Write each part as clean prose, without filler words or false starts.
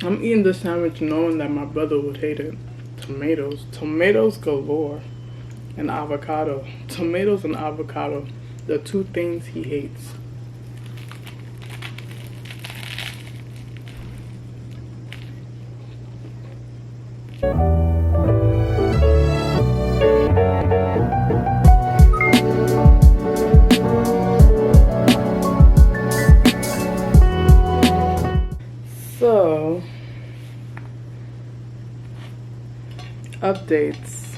I'm eating this sandwich knowing that my brother would hate it. Tomatoes. Tomatoes galore. And avocado. Tomatoes and avocado. The two things he hates. So, updates.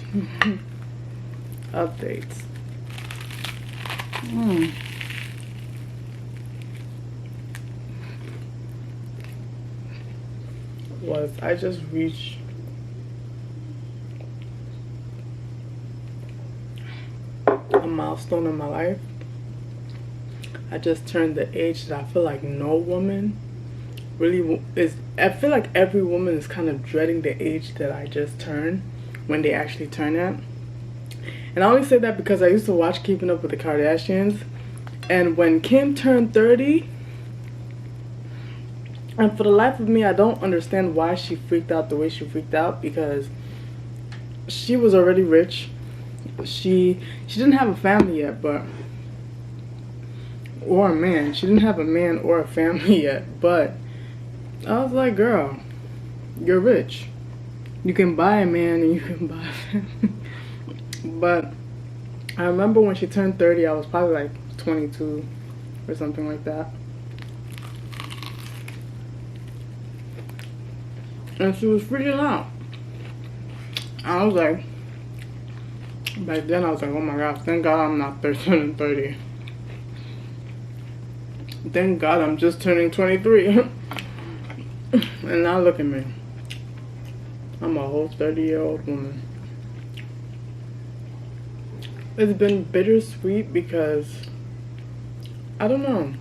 Updates. I just reached a milestone in my life. I just turned the age that I feel like no woman really is. I feel like every woman is kind of dreading the age that I just turned when they actually turn it. And I only say that because I used to watch Keeping Up with the Kardashians, and when Kim turned 30, and for the life of me I don't understand why she freaked out the way she freaked out, because she was already rich. She didn't have a family yet, but or a man. She didn't have a man or a family yet, but I was like, girl, you're rich. You can buy a man and you can buy a family. But I remember when she turned 30, I was probably like 22 or something like that. And she was freaking out. I was like, back then I was like, oh my gosh, thank God I'm not 13 30. Thank God I'm just turning 23. And now look at me. I'm a whole 30-year-old woman. It's been bittersweet because, I don't know,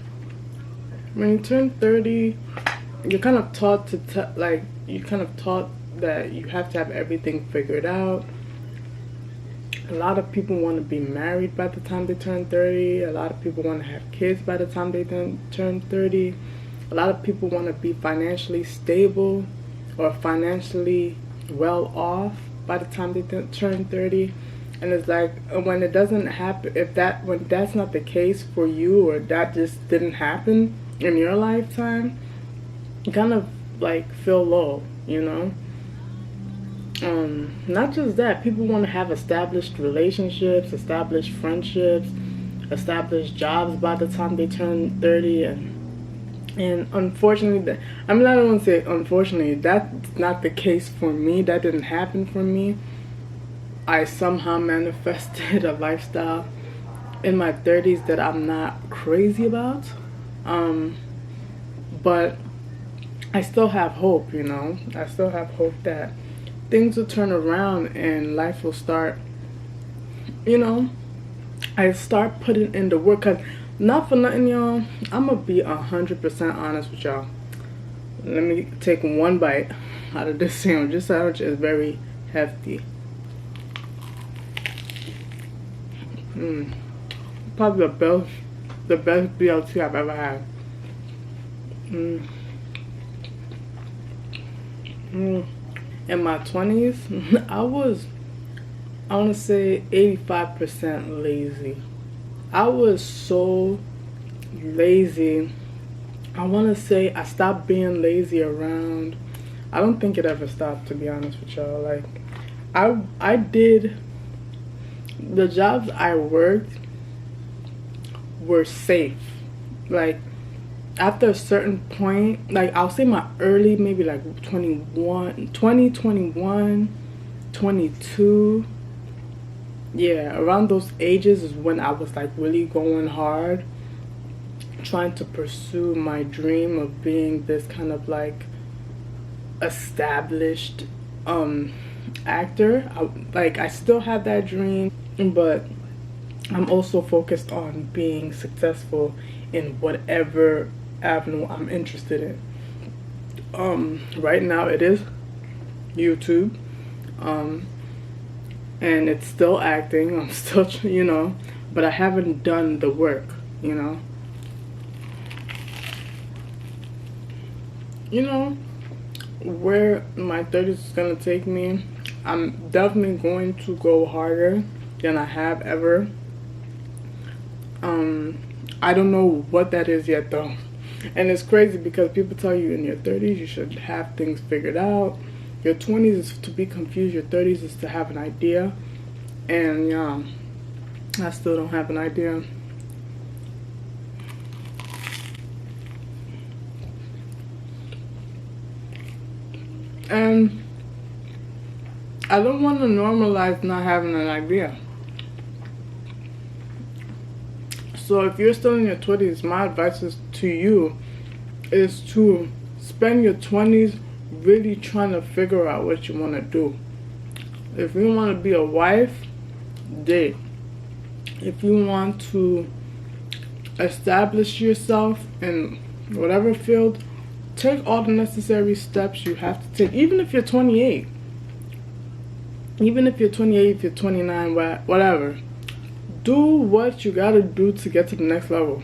when you turn 30, you're kind of taught to you're kind of taught that you have to have everything figured out. A lot of people want to be married by the time they turn 30. A lot of people want to have kids by the time they turn 30. A lot of people want to be financially stable or financially well off by the time they turn 30. And it's like, when it doesn't happen, when that's not the case for you, or that just didn't happen in your lifetime, you kind of like feel low, you know? Not just that, people want to have established relationships, established friendships, established jobs by the time they turn 30, and unfortunately, I don't want to say unfortunately, that's not the case for me. That didn't happen for me. I somehow manifested a lifestyle in my 30s that I'm not crazy about. But I still have hope, you know? I still have hope that things will turn around and life will start, you know? I start putting in the work, cause not for nothing, y'all, I'm gonna be 100% honest with y'all. Let me take one bite out of this sandwich. This sandwich is very hefty. Probably the best BLT I've ever had. In my 20s, I want to say 85% lazy. I was so lazy. I want to say I stopped being lazy around, I don't think it ever stopped, to be honest with y'all. Like, I did, the jobs I worked were safe. Like, after a certain point, like, I'll say my early, maybe like 21, 22. Yeah, around those ages is when I was like really going hard, trying to pursue my dream of being this kind of like established actor. I still have that dream, but I'm also focused on being successful in whatever avenue I'm interested in. Right now it is YouTube, and it's still acting. I'm still, you know, but I haven't done the work, you know. where my 30s is gonna take me, I'm definitely going to go harder than I have ever. I don't know what that is yet though. And it's crazy because people tell you in your 30s you should have things figured out. Your 20s is to be confused, your 30s is to have an idea. And yeah, I still don't have an idea. And I don't want to normalize not having an idea. So if you're still in your 20s, my advice is to you is to spend your 20s really trying to figure out what you want to do. If you want to be a wife, date. If you want to establish yourself in whatever field, take all the necessary steps you have to take. Even if you're 28. Even if you're 28, if you're 29, whatever. Do what you gotta do to get to the next level.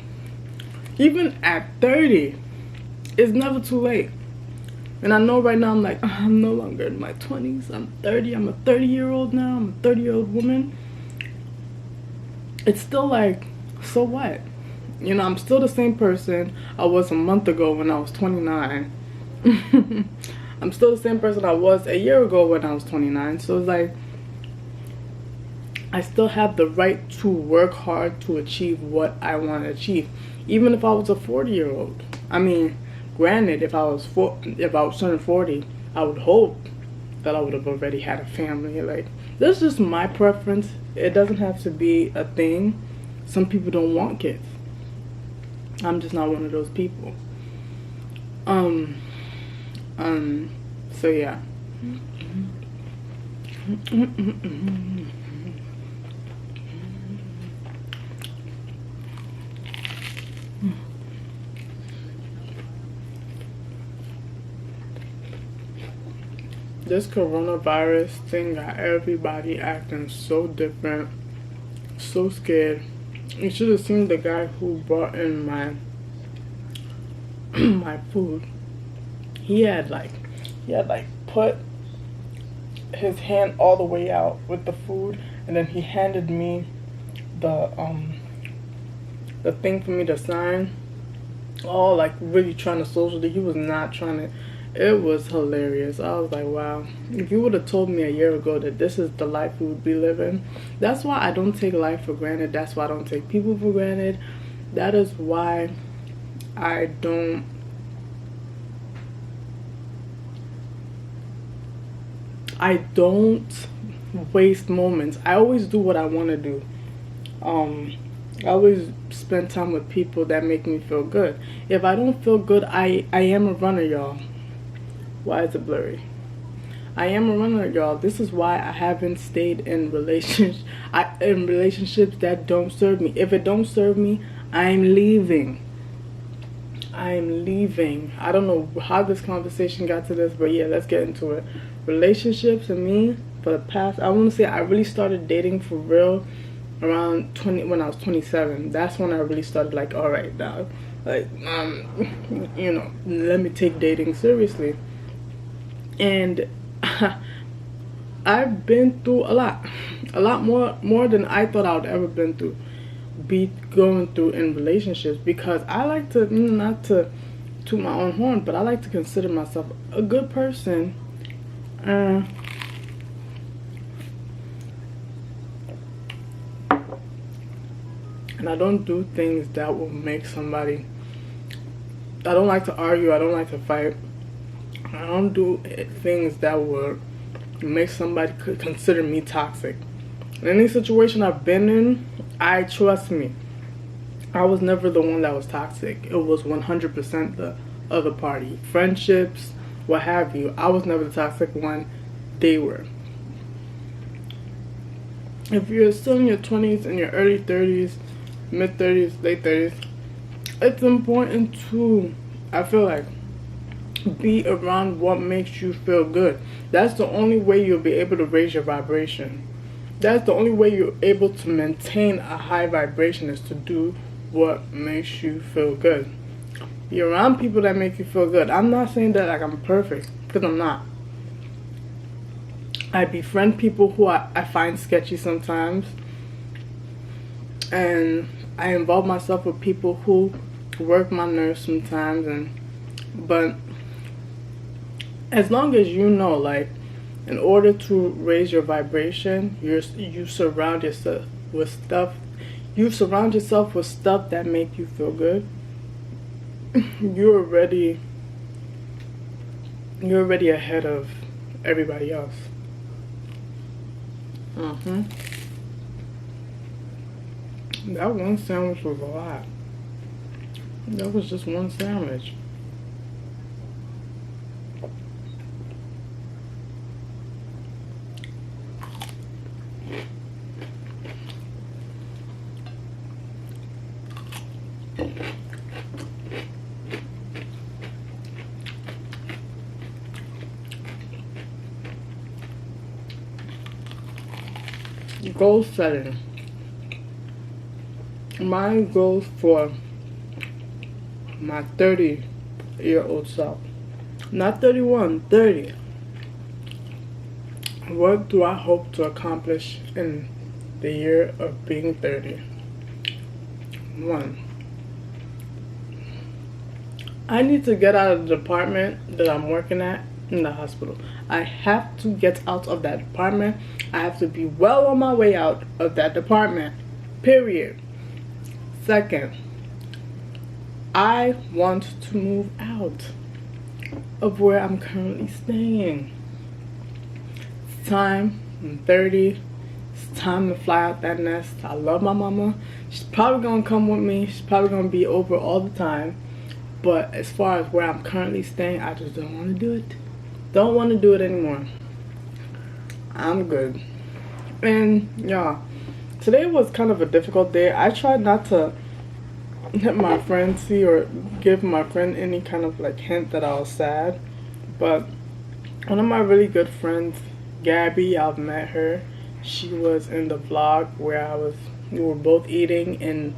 Even at 30, it's never too late. And I know right now I'm like, I'm no longer in my 20s. I'm 30. I'm a 30-year-old now. I'm a 30-year-old woman. It's still like, so what? You know, I'm still the same person I was a month ago when I was 29. I'm still the same person I was a year ago when I was 29. So it's like, I still have the right to work hard to achieve what I want to achieve, even if I was a 40-year-old. I mean, granted, if I was turning 40, I would hope that I would have already had a family. Like, that's just my preference. It doesn't have to be a thing. Some people don't want kids. I'm just not one of those people. So yeah. This coronavirus thing got everybody acting so different, so scared. You should have seen the guy who brought in my my food. He had put his hand all the way out with the food, and then he handed me the thing for me to sign. All like really trying to socially. He was not trying to. It was hilarious. I was like, wow. If you would have told me a year ago that this is the life we would be living. That's why I don't take life for granted. That's why I don't take people for granted. That is why I don't waste moments. I always do what I want to do. I always spend time with people that make me feel good. If I don't feel good, I am a runner, y'all. Why is it blurry? I am a runner, y'all. This is why I haven't stayed in relationships that don't serve me. If it don't serve me, I'm leaving. I'm leaving. I don't know how this conversation got to this, but yeah, let's get into it. Relationships and me for the past, I want to say I really started dating for real around 20 when I was 27. That's when I really started like, all right, now, like, you know, let me take dating seriously. And I've been through a lot more than I thought I would ever be going through in relationships, because I like to, not to toot my own horn, but I like to consider myself a good person. And I don't do things that will make somebody. I don't like to argue. I don't like to fight. I don't do things that would make somebody consider me toxic. In any situation I've been in, trust me, I was never the one that was toxic. It was 100% the other party. Friendships, what have you. I was never the toxic one. They were. If you're still in your 20s, in your early 30s, mid 30s, late 30s, it's important to, I feel like, be around what makes you feel good. That's the only way you'll be able to raise your vibration. That's the only way you're able to maintain a high vibration, is to do what makes you feel good. Be around people that make you feel good. I'm not saying that like I'm perfect, because I'm not. I befriend people who I find sketchy sometimes, and I involve myself with people who work my nerves sometimes. But as long as you know, like, in order to raise your vibration, you surround yourself with stuff. You surround yourself with stuff that make you feel good. You're already ahead of everybody else. That one sandwich was a lot. That was just one sandwich. Goal setting. My goals for my 30-year-old self. Not 31, 30. What do I hope to accomplish in the year of being 30? 1. I need to get out of the department that I'm working at in the hospital. I have to get out of that department. I have to be well on my way out of that department. Period. 2nd, I want to move out of where I'm currently staying. It's time. I'm 30. It's time to fly out that nest. I love my mama. She's probably gonna come with me. She's probably gonna be over all the time. But as far as where I'm currently staying, I just don't want to do it. Don't want to do it anymore. I'm good. And y'all, today was kind of a difficult day. I tried not to let my friend see or give my friend any kind of like hint that I was sad. But one of my really good friends, Gabby, I've met her. She was in the vlog where we were both eating in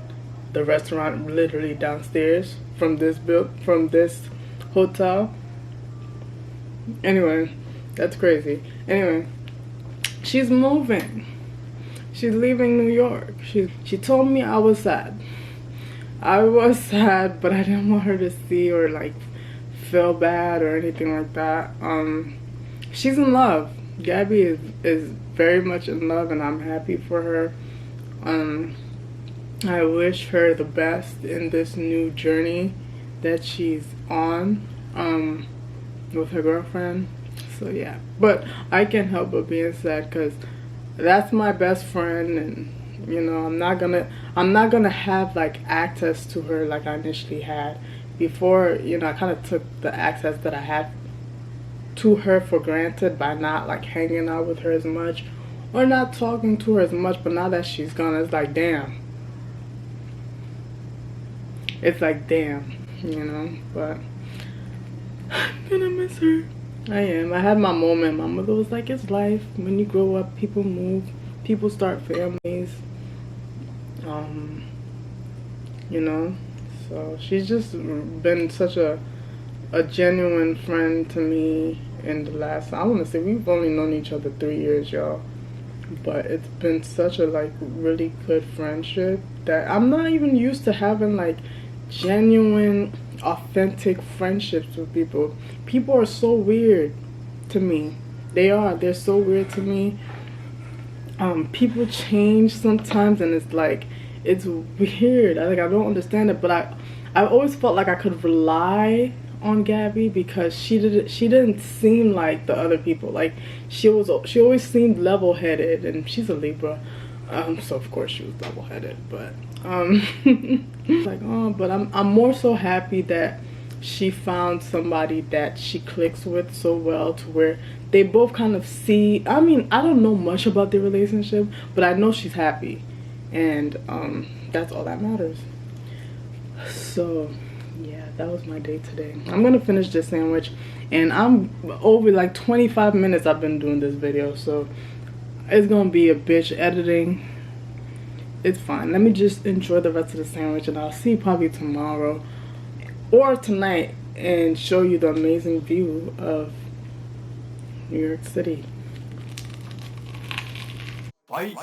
the restaurant literally downstairs from this hotel. Anyway, that's crazy. Anyway, she's moving. She's leaving New York. She told me I was sad. I was sad, but I didn't want her to see or like feel bad or anything like that. She's in love. Gabby is very much in love, and I'm happy for her. I wish her the best in this new journey that she's on with her girlfriend. So yeah, but I can't help but being sad because that's my best friend, and you know, I'm not gonna have like access to her like I initially had before. You know, I kind of took the access that I had to her for granted by not like hanging out with her as much or not talking to her as much. But now that she's gone, it's like damn. It's like damn, you know. But I'm gonna miss her. I am. I had my moment. My mother was like, it's life. When you grow up, people move, people start families. You know, so she's just been such a genuine friend to me in the last, I want to say, we've only known each other 3 years, y'all, but it's been such a like really good friendship that I'm not even used to having like genuine, authentic friendships with people. People are so weird to me. They're so weird to me. People change sometimes, and it's like, it's weird. I don't understand it, but I always felt like I could rely on Gabby because she didn't seem like the other people. Like she always seemed level-headed, and she's a Libra, so of course she was level-headed. But like, oh, but I'm more so happy that she found somebody that she clicks with so well to where they both kind of see. I mean, I don't know much about their relationship, but I know she's happy, and that's all that matters. So yeah, that was my day today. I'm gonna finish this sandwich, and I'm over like 25 minutes I've been doing this video, so it's gonna be a bitch editing. It's fine. Let me just enjoy the rest of the sandwich, and I'll see you probably tomorrow or tonight and show you the amazing view of New York City. Bye.